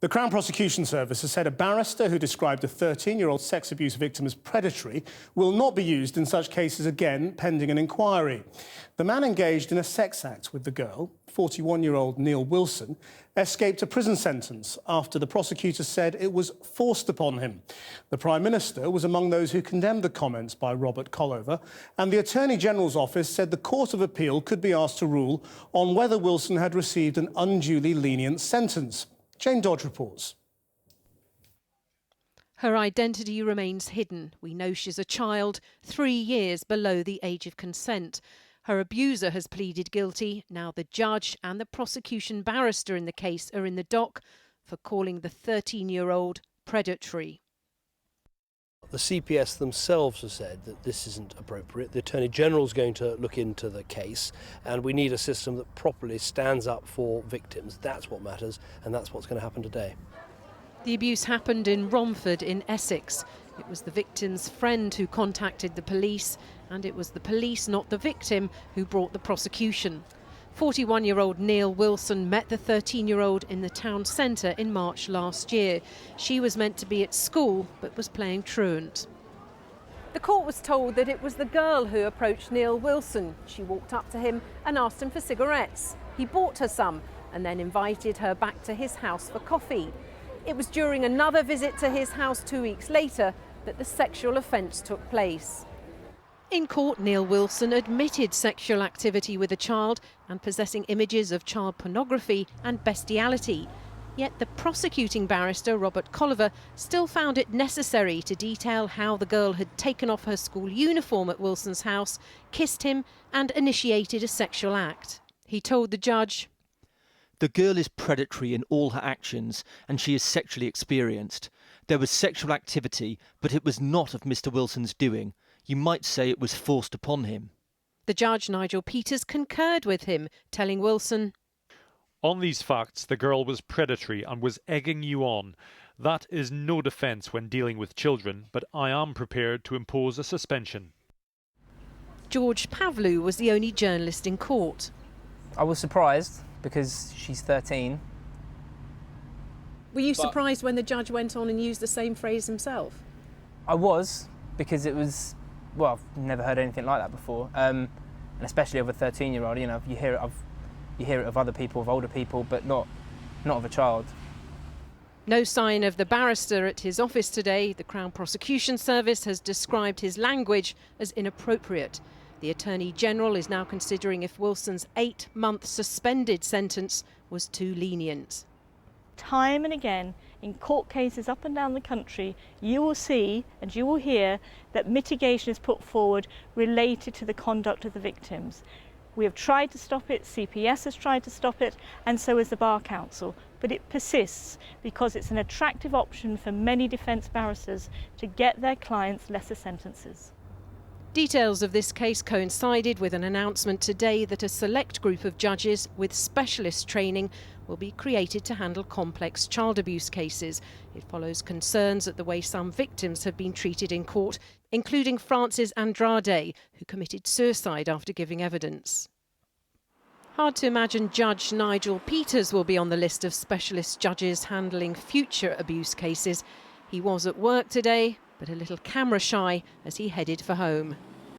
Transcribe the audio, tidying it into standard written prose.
The Crown Prosecution Service has said a barrister who described a 13-year-old sex abuse victim as predatory will not be used in such cases again, pending an inquiry. The man engaged in a sex act with the girl, 41-year-old Neil Wilson, escaped a prison sentence after the prosecutor said it was forced upon him. The Prime Minister was among those who condemned the comments by Robert Collover, and the Attorney General's office said the Court of Appeal could be asked to rule on whether Wilson had received an unduly lenient sentence. Jane Dodge reports. Her identity remains hidden. We know she's a child, 3 years below the age of consent. Her abuser has pleaded guilty. Now the judge and the prosecution barrister in the case are in the dock for calling the 13-year-old predatory. The CPS themselves have said that this isn't appropriate. The Attorney General is going to look into the case, and we need a system that properly stands up for victims. That's what matters, and that's what's going to happen today. The abuse happened in Romford in Essex. It was the victim's friend who contacted the police, and it was the police, not the victim, who brought the prosecution. 41-year-old Neil Wilson met the 13-year-old in the town centre in March last year. She was meant to be at school but was playing truant. The court was told that it was the girl who approached Neil Wilson. She walked up to him and asked him for cigarettes. He bought her some and then invited her back to his house for coffee. It was during another visit to his house 2 weeks later that the sexual offence took place. In court, Neil Wilson admitted sexual activity with a child and possessing images of child pornography and bestiality. Yet the prosecuting barrister, Robert Collover, still found it necessary to detail how the girl had taken off her school uniform at Wilson's house, kissed him and initiated a sexual act. He told the judge, "The girl is predatory in all her actions and she is sexually experienced. There was sexual activity, but it was not of Mr. Wilson's doing. You might say it was forced upon him." The judge, Nigel Peters, concurred with him, telling Wilson, "On these facts, the girl was predatory and was egging you on. That is no defence when dealing with children, but I am prepared to impose a suspension." George Pavlou was the only journalist in court. I was surprised because she's 13. Were you surprised when the judge went on and used the same phrase himself? I was, because it was, well, I've never heard anything like that before, and especially of a 13-year-old. You know, you hear it of other people, of older people, but not of a child. No sign of the barrister at his office today. The Crown Prosecution Service has described his language as inappropriate. The Attorney General is now considering if Wilson's 8-month suspended sentence was too lenient. Time and again, in court cases up and down the country, you will see and you will hear that mitigation is put forward related to the conduct of the victims. We have tried to stop it, CPS has tried to stop it, and so has the Bar Council. But it persists because it's an attractive option for many defence barristers to get their clients lesser sentences. Details of this case coincided with an announcement today that a select group of judges with specialist training will be created to handle complex child abuse cases. It follows concerns at the way some victims have been treated in court, including Frances Andrade, who committed suicide after giving evidence. Hard to imagine Judge Nigel Peters will be on the list of specialist judges handling future abuse cases. He was at work today, but a little camera shy as he headed for home.